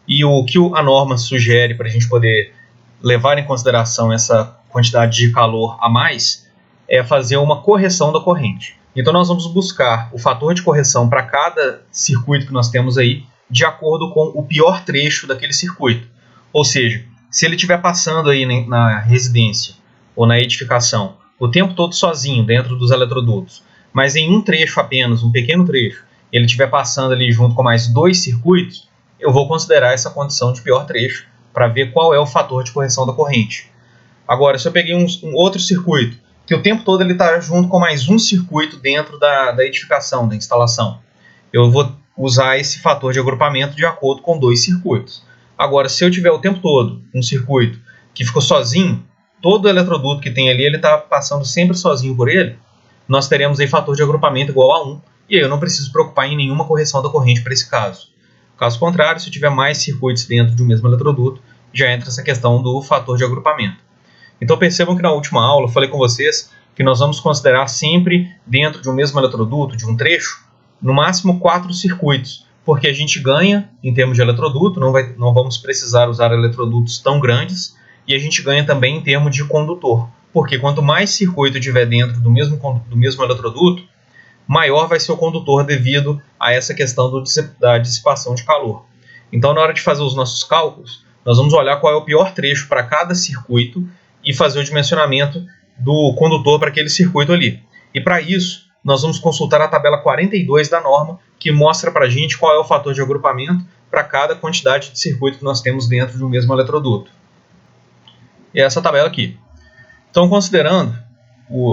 Speaker 1: E o que a norma sugere para a gente poder levar em consideração essa quantidade de calor a mais é fazer uma correção da corrente. Então, nós vamos buscar o fator de correção para cada circuito que nós temos aí, de acordo com o pior trecho daquele circuito. Ou seja, se ele estiver passando aí na residência ou na edificação o tempo todo sozinho dentro dos eletrodutos, mas em um trecho apenas, um pequeno trecho, ele estiver passando ali junto com mais 2 circuitos, eu vou considerar essa condição de pior trecho para ver qual é o fator de correção da corrente. Agora, se eu peguei um outro circuito, que o tempo todo ele está junto com mais um circuito dentro da edificação, da instalação, eu vou usar esse fator de agrupamento de acordo com 2 circuitos. Agora, se eu tiver o tempo todo um circuito que ficou sozinho, todo eletroduto que tem ali, ele está passando sempre sozinho por ele, nós teremos aí fator de agrupamento igual a 1, e aí eu não preciso preocupar em nenhuma correção da corrente para esse caso. Caso contrário, se eu tiver mais circuitos dentro de um mesmo eletroduto, já entra essa questão do fator de agrupamento. Então percebam que na última aula eu falei com vocês que nós vamos considerar sempre dentro de um mesmo eletroduto, de um trecho, no máximo 4 circuitos, porque a gente ganha em termos de eletroduto, não vamos precisar usar eletrodutos tão grandes, e a gente ganha também em termos de condutor, porque quanto mais circuito tiver dentro do mesmo eletroduto, maior vai ser o condutor devido a essa questão da dissipação de calor. Então, na hora de fazer os nossos cálculos, nós vamos olhar qual é o pior trecho para cada circuito e fazer o dimensionamento do condutor para aquele circuito ali. E para isso, nós vamos consultar a tabela 42 da norma, que mostra para a gente qual é o fator de agrupamento para cada quantidade de circuito que nós temos dentro de um mesmo eletroduto. E é essa tabela aqui. Então, considerando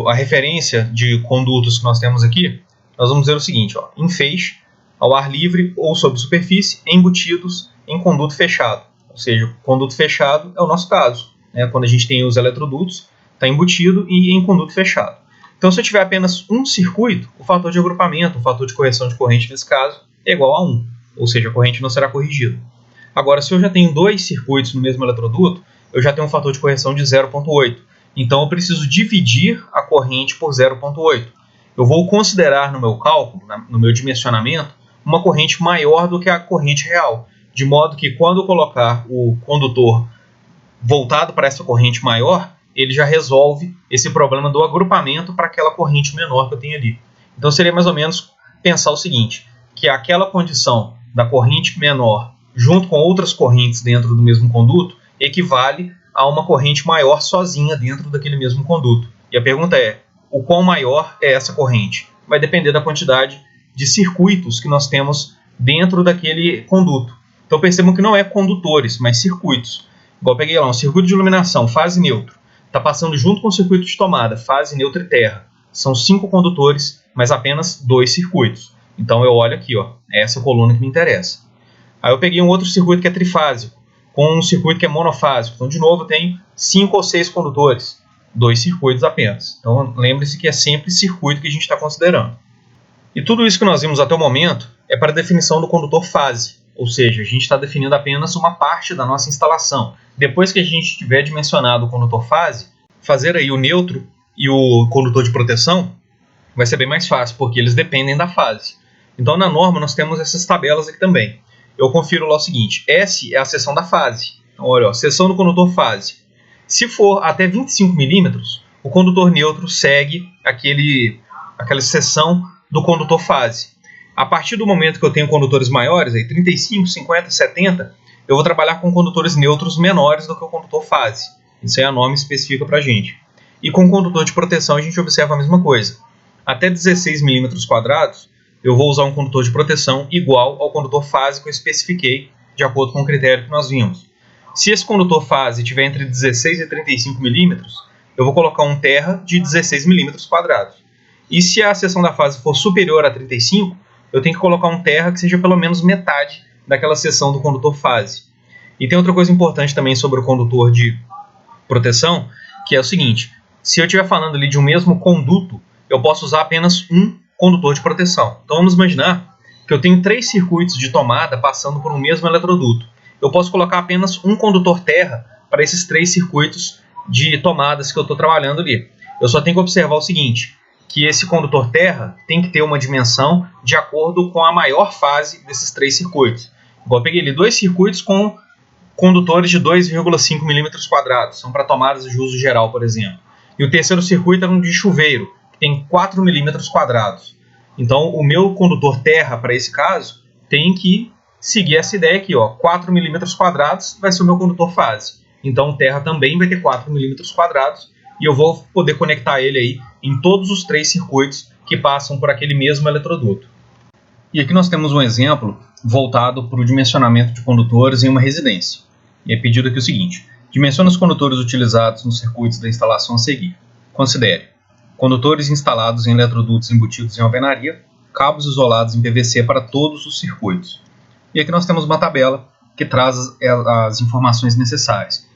Speaker 1: a referência de condutos que nós temos aqui, nós vamos ver o seguinte, em feixe, ao ar livre ou sob superfície, embutidos em conduto fechado. Ou seja, conduto fechado é o nosso caso, né? Quando a gente tem os eletrodutos, está embutido e em conduto fechado. Então, se eu tiver apenas um circuito, o fator de agrupamento, o fator de correção de corrente nesse caso, é igual a 1, ou seja, a corrente não será corrigida. Agora, se eu já tenho 2 circuitos no mesmo eletroduto, eu já tenho um fator de correção de 0,8. Então, eu preciso dividir a corrente por 0,8. Eu vou considerar no meu cálculo, no meu dimensionamento, uma corrente maior do que a corrente real, de modo que quando eu colocar o condutor voltado para essa corrente maior, ele já resolve esse problema do agrupamento para aquela corrente menor que eu tenho ali. Então seria mais ou menos pensar o seguinte, que aquela condição da corrente menor junto com outras correntes dentro do mesmo conduto equivale a uma corrente maior sozinha dentro daquele mesmo conduto. E a pergunta é, o quão maior é essa corrente? Vai depender da quantidade de circuitos que nós temos dentro daquele conduto. Então percebam que não é condutores, mas circuitos. Igual eu peguei lá um circuito de iluminação, fase neutro. Está passando junto com o circuito de tomada, fase neutra e terra. São 5 condutores, mas apenas 2 circuitos. Então eu olho aqui, ó, é essa coluna que me interessa. Aí eu peguei um outro circuito que é trifásico, com um circuito que é monofásico. Então, de novo, eu tenho 5 ou 6 condutores, 2 circuitos apenas. Então, lembre-se que é sempre circuito que a gente está considerando. E tudo isso que nós vimos até o momento é para a definição do condutor fase, ou seja, a gente está definindo apenas uma parte da nossa instalação. Depois que a gente tiver dimensionado o condutor fase, fazer aí o neutro e o condutor de proteção vai ser bem mais fácil, porque eles dependem da fase. Então, na norma, nós temos essas tabelas aqui também. Eu confiro lá o seguinte, S é a seção da fase. Então, olha, ó, seção do condutor fase. Se for até 25 milímetros, o condutor neutro segue aquela seção do condutor fase. A partir do momento que eu tenho condutores maiores, aí 35, 50, 70, eu vou trabalhar com condutores neutros menores do que o condutor fase. Isso aí a norma especifica para a gente. E com o condutor de proteção a gente observa a mesma coisa. Até 16 milímetros quadrados, eu vou usar um condutor de proteção igual ao condutor fase que eu especifiquei de acordo com o critério que nós vimos. Se esse condutor fase tiver entre 16 e 35 milímetros, eu vou colocar um terra de 16 milímetros quadrados. E se a seção da fase for superior a 35, eu tenho que colocar um terra que seja pelo menos metade daquela seção do condutor fase. E tem outra coisa importante também sobre o condutor de proteção, que é o seguinte, se eu estiver falando ali de um mesmo conduto, eu posso usar apenas um condutor de proteção. Então vamos imaginar que eu tenho 3 circuitos de tomada passando por um mesmo eletroduto. Eu posso colocar apenas um condutor terra para esses 3 circuitos de tomadas que eu estou trabalhando ali. Eu só tenho que observar o seguinte, que esse condutor terra tem que ter uma dimensão de acordo com a maior fase desses 3 circuitos. Igual eu peguei ali 2 circuitos com condutores de 2,5 milímetros quadrados, são para tomadas de uso geral, por exemplo. E o terceiro circuito era um de chuveiro, que tem 4 milímetros quadrados. Então, o meu condutor terra, para esse caso, tem que seguir essa ideia aqui, ó, 4 milímetros quadrados vai ser o meu condutor fase. Então, o terra também vai ter 4 milímetros quadrados e eu vou poder conectar ele aí em todos os 3 circuitos que passam por aquele mesmo eletroduto. E aqui nós temos um exemplo voltado para o dimensionamento de condutores em uma residência. E é pedido aqui o seguinte, dimensione os condutores utilizados nos circuitos da instalação a seguir. Considere condutores instalados em eletrodutos embutidos em alvenaria, cabos isolados em PVC para todos os circuitos. E aqui nós temos uma tabela que traz as informações necessárias.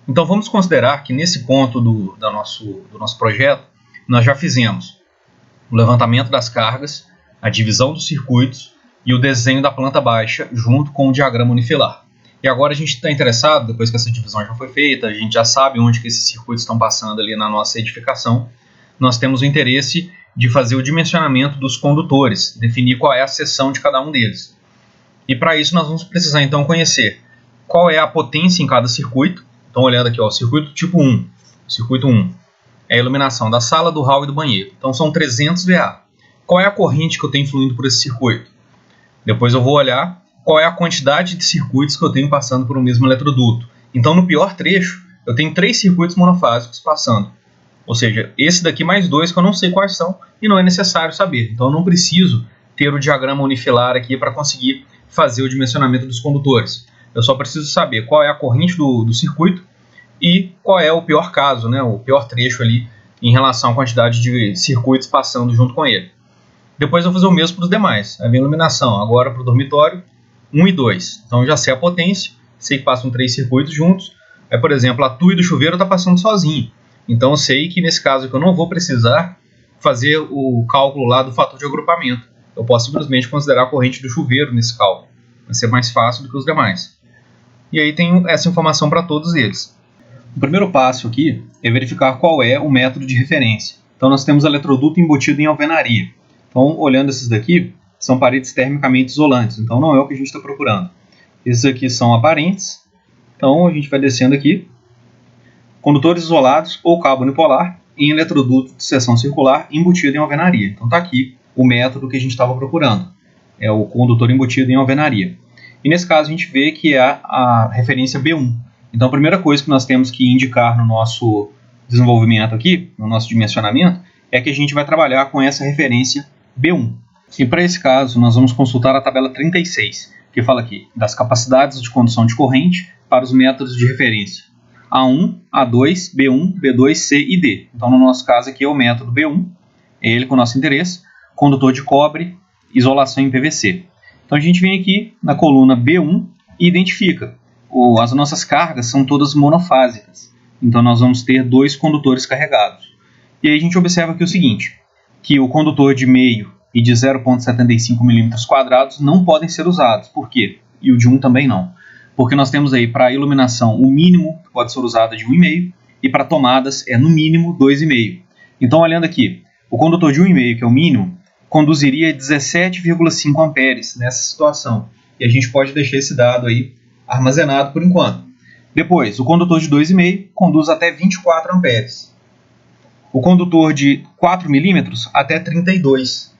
Speaker 1: Então vamos considerar que nesse ponto do nosso projeto, nós já fizemos o levantamento das cargas, a divisão dos circuitos e o desenho da planta baixa junto com o diagrama unifilar. E agora a gente está interessado, depois que essa divisão já foi feita, a gente já sabe onde que esses circuitos estão passando ali na nossa edificação, nós temos o interesse de fazer o dimensionamento dos condutores, definir qual é a seção de cada um deles. E para isso nós vamos precisar então conhecer qual é a potência em cada circuito. Então olhando aqui, ó, o circuito tipo 1, circuito 1 é a iluminação da sala, do hall e do banheiro. Então são 300 VA. Qual é a corrente que eu tenho fluindo por esse circuito? Depois eu vou olhar qual é a quantidade de circuitos que eu tenho passando por um mesmo eletroduto. Então no pior trecho eu tenho 3 circuitos monofásicos passando. Ou seja, esse daqui mais 2 que eu não sei quais são e não é necessário saber. Então eu não preciso ter o diagrama unifilar aqui para conseguir fazer o dimensionamento dos condutores. Eu só preciso saber qual é a corrente do circuito e qual é o pior caso, né, o pior trecho ali em relação à quantidade de circuitos passando junto com ele. Depois eu vou fazer o mesmo para os demais. Aí vem a iluminação, agora para o dormitório 1 e 2. Então eu já sei a potência, sei que passam 3 circuitos juntos. Aí, por exemplo, a tui do chuveiro está passando sozinho. Então eu sei que nesse caso aqui eu não vou precisar fazer o cálculo lá do fator de agrupamento. Eu posso simplesmente considerar a corrente do chuveiro nesse cálculo. Vai ser mais fácil do que os demais. E aí tem essa informação para todos eles. O primeiro passo aqui é verificar qual é o método de referência. Então nós temos eletroduto embutido em alvenaria. Então olhando esses daqui, são paredes termicamente isolantes. Então não é o que a gente está procurando. Esses aqui são aparentes. Então a gente vai descendo aqui. Condutores isolados ou cabo unipolar em eletroduto de seção circular embutido em alvenaria. Então está aqui o método que a gente estava procurando, é o condutor embutido em alvenaria. E nesse caso a gente vê que é a referência B1. Então a primeira coisa que nós temos que indicar no nosso desenvolvimento aqui, no nosso dimensionamento, é que a gente vai trabalhar com essa referência B1. E para esse caso nós vamos consultar a tabela 36, que fala aqui das capacidades de condução de corrente para os métodos de referência A1, A2, B1, B2, C e D. Então no nosso caso aqui é o método B1, é ele com o nosso interesse, condutor de cobre, isolação em PVC. Então a gente vem aqui na coluna B1 e identifica. As nossas cargas são todas monofásicas. Então nós vamos ter 2 condutores carregados. E aí a gente observa aqui o seguinte, que o condutor de meio e de 0,75 mm² não podem ser usados. Por quê? E o de 1 também não. Porque nós temos aí para iluminação o mínimo que pode ser usado de 1,5 e para tomadas é no mínimo 2,5. Então olhando aqui, o condutor de 1,5, que é o mínimo, conduziria 17,5 amperes nessa situação. E a gente pode deixar esse dado aí armazenado por enquanto. Depois, o condutor de 2,5 conduz até 24 amperes. O condutor de 4 milímetros até 32.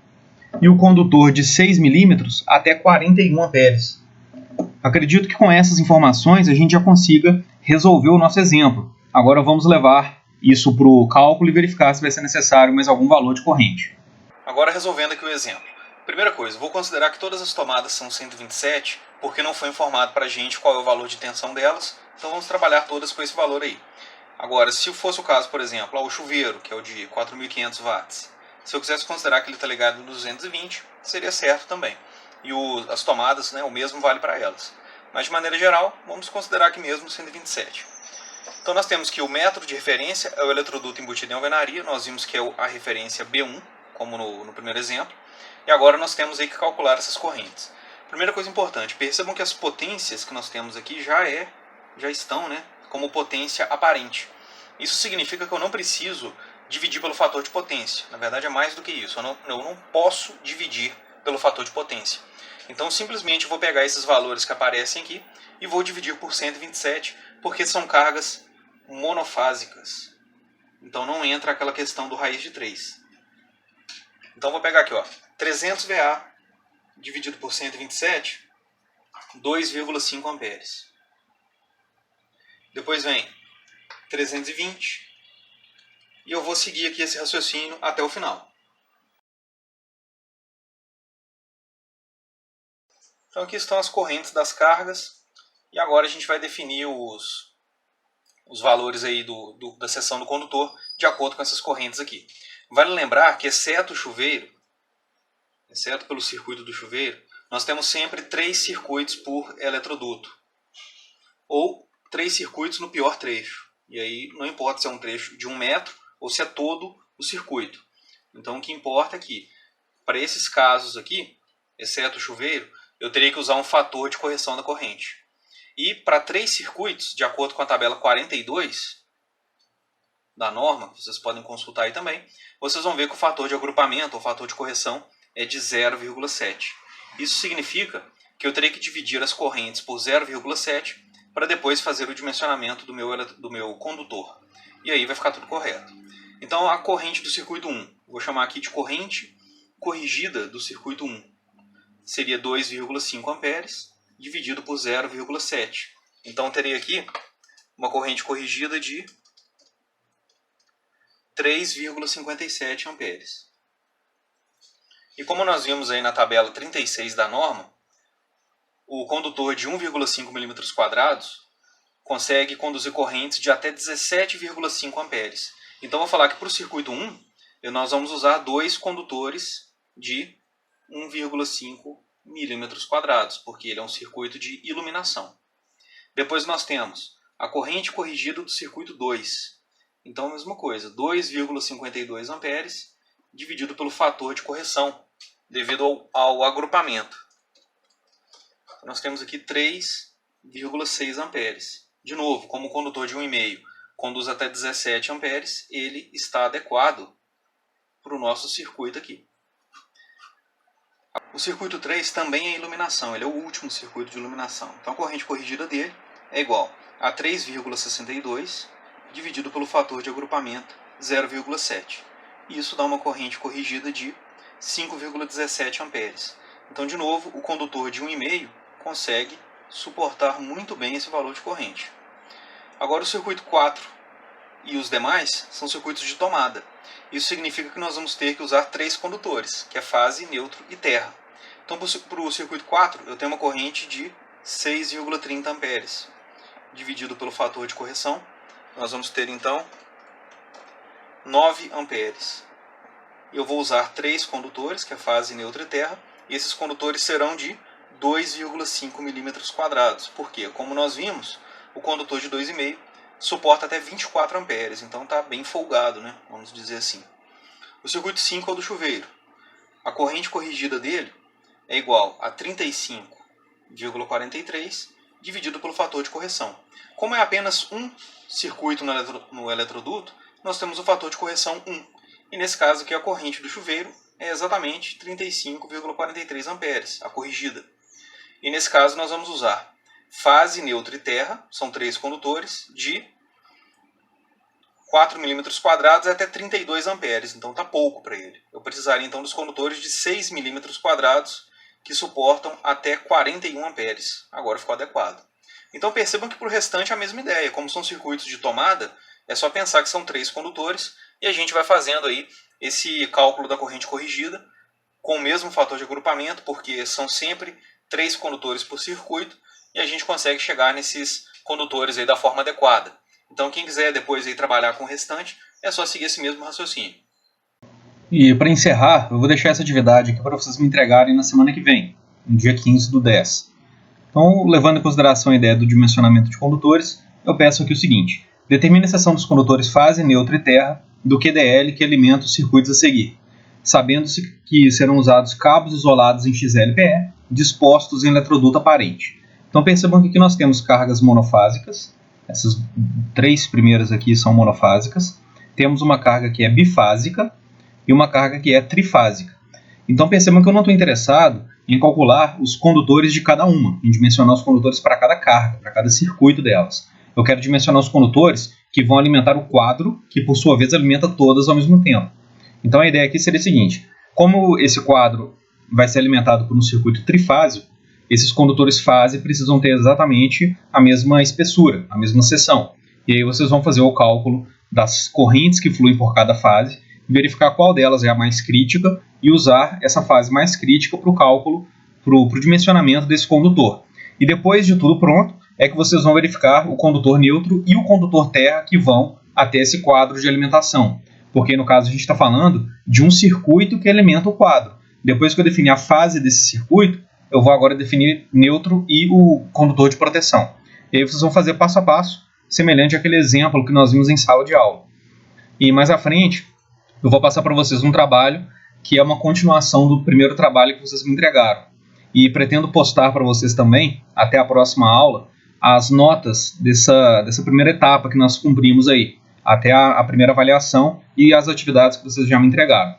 Speaker 1: E o condutor de 6 milímetros até 41 amperes. Acredito que com essas informações a gente já consiga resolver o nosso exemplo. Agora vamos levar isso para o cálculo e verificar se vai ser necessário mais algum valor de corrente. Agora resolvendo aqui o exemplo. Primeira coisa, vou considerar que todas as tomadas são 127, porque não foi informado para a gente qual é o valor de tensão delas, então vamos trabalhar todas com esse valor aí. Agora, se fosse o caso, por exemplo, o chuveiro, que é o de 4.500 watts, se eu quisesse considerar que ele está ligado no 220, seria certo também. E as tomadas, né, o mesmo vale para elas. Mas de maneira geral, vamos considerar aqui mesmo 127. Então nós temos que o método de referência é o eletroduto embutido em alvenaria, nós vimos que é a referência B1, como no primeiro exemplo, e agora nós temos aí que calcular essas correntes. Primeira coisa importante, percebam que as potências que nós temos aqui já estão, né, como potência aparente. Isso significa que eu não preciso dividir pelo fator de potência. Na verdade é mais do que isso, eu não posso dividir pelo fator de potência. Então simplesmente vou pegar esses valores que aparecem aqui e vou dividir por 127, porque são cargas monofásicas. Então não entra aquela questão do raiz de 3. Então vou pegar aqui, 300 VA dividido por 127, 2,5 amperes. Depois vem 320 e eu vou seguir aqui esse raciocínio até o final. Então aqui estão as correntes das cargas e agora a gente vai definir os valores aí da seção do condutor de acordo com essas correntes aqui. Vale lembrar que exceto o chuveiro, exceto pelo circuito do chuveiro, nós temos sempre 3 circuitos por eletroduto. Ou 3 circuitos no pior trecho. E aí não importa se é um trecho de 1 metro ou se é todo o circuito. Então o que importa é que, para esses casos aqui, exceto o chuveiro, eu teria que usar um fator de correção da corrente. E para 3 circuitos, de acordo com a tabela 42 da norma, vocês podem consultar aí também, vocês vão ver que o fator de agrupamento, ou fator de correção, é de 0,7. Isso significa que eu teria que dividir as correntes por 0,7 para depois fazer o dimensionamento do meu condutor. E aí vai ficar tudo correto. Então a corrente do circuito 1, vou chamar aqui de corrente corrigida do circuito 1, seria 2,5 amperes dividido por 0,7. Então terei aqui uma corrente corrigida de 3,57 amperes. E como nós vimos aí na tabela 36 da norma, o condutor de 1,5 mm² consegue conduzir correntes de até 17,5 amperes. Então vou falar que para o circuito 1, nós vamos usar 2 condutores de 1,5 mm², porque ele é um circuito de iluminação. Depois nós temos a corrente corrigida do circuito 2. Então a mesma coisa, 2,52 amperes dividido pelo fator de correção, devido ao agrupamento. Nós temos aqui 3,6 amperes. De novo, como o condutor de 1,5 conduz até 17 amperes, ele está adequado para o nosso circuito aqui. O circuito 3 também é iluminação, ele é o último circuito de iluminação. Então a corrente corrigida dele é igual a 3,62 dividido pelo fator de agrupamento 0,7. Isso dá uma corrente corrigida de 5,17 amperes. Então, de novo, o condutor de 1,5 consegue suportar muito bem esse valor de corrente. Agora, o circuito 4 e os demais são circuitos de tomada. Isso significa que nós vamos ter que usar 3 condutores, que é fase, neutro e terra. Então, para o circuito 4, eu tenho uma corrente de 6,30 amperes. Dividido pelo fator de correção, nós vamos ter, então, 9 amperes. Eu vou usar 3 condutores, que é fase, neutro e terra, e esses condutores serão de 2,5 milímetros quadrados. Por quê? Como nós vimos, o condutor de 2,5 suporta até 24 amperes, então está bem folgado, né? Vamos dizer assim. O circuito 5 é o do chuveiro. A corrente corrigida dele é igual a 35,43 dividido pelo fator de correção. Como é apenas um circuito no eletroduto, nós temos o fator de correção 1. E nesse caso aqui a corrente do chuveiro é exatamente 35,43 amperes, a corrigida. E nesse caso nós vamos usar fase, neutro e terra, são 3 condutores, de 4 milímetros quadrados até 32 amperes, então está pouco para ele. Eu precisaria então dos condutores de 6 milímetros quadrados, que suportam até 41 amperes. Agora ficou adequado. Então percebam que para o restante é a mesma ideia. Como são circuitos de tomada, é só pensar que são 3 condutores e a gente vai fazendo aí esse cálculo da corrente corrigida com o mesmo fator de agrupamento, porque são sempre 3 condutores por circuito e a gente consegue chegar nesses condutores aí da forma adequada. Então quem quiser depois aí trabalhar com o restante, é só seguir esse mesmo raciocínio.
Speaker 2: E para encerrar, eu vou deixar essa atividade aqui para vocês me entregarem na semana que vem, no dia 15/10. Então, levando em consideração a ideia do dimensionamento de condutores, eu peço aqui o seguinte: determine a seção dos condutores fase, neutro e terra do QDL que alimenta os circuitos a seguir, sabendo-se que serão usados cabos isolados em XLPE, dispostos em eletroduto aparente. Então percebam que aqui nós temos cargas monofásicas, essas 3 primeiras aqui são monofásicas, temos uma carga que é bifásica e uma carga que é trifásica. Então percebam que eu não estou interessado em calcular os condutores de cada uma, em dimensionar os condutores para cada carga, para cada circuito delas. Eu quero dimensionar os condutores que vão alimentar o quadro, que por sua vez alimenta todas ao mesmo tempo. Então a ideia aqui seria a seguinte: como esse quadro vai ser alimentado por um circuito trifásico, esses condutores fase precisam ter exatamente a mesma espessura, a mesma seção. E aí vocês vão fazer o cálculo das correntes que fluem por cada fase, verificar qual delas é a mais crítica e usar essa fase mais crítica para o cálculo, para o dimensionamento desse condutor. E depois de tudo pronto, é que vocês vão verificar o condutor neutro e o condutor terra que vão até esse quadro de alimentação. Porque no caso a gente está falando de um circuito que alimenta o quadro. Depois que eu definir a fase desse circuito, eu vou agora definir neutro e o condutor de proteção. E aí vocês vão fazer passo a passo, semelhante àquele exemplo que nós vimos em sala de aula. E mais à frente, eu vou passar para vocês um trabalho que é uma continuação do primeiro trabalho que vocês me entregaram. E pretendo postar para vocês também, até a próxima aula, as notas dessa primeira etapa que nós cumprimos aí, até a primeira avaliação e as atividades que vocês já me entregaram.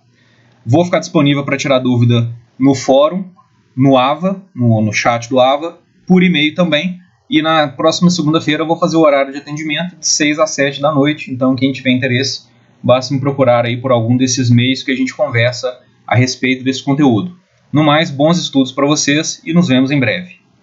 Speaker 2: Vou ficar disponível para tirar dúvida no fórum, no AVA, no chat do AVA, por e-mail também. E na próxima segunda-feira eu vou fazer o horário de atendimento de 6 às 7 da noite. Então quem tiver interesse, basta me procurar aí por algum desses meios que a gente conversa a respeito desse conteúdo. No mais, bons estudos para vocês e nos vemos em breve.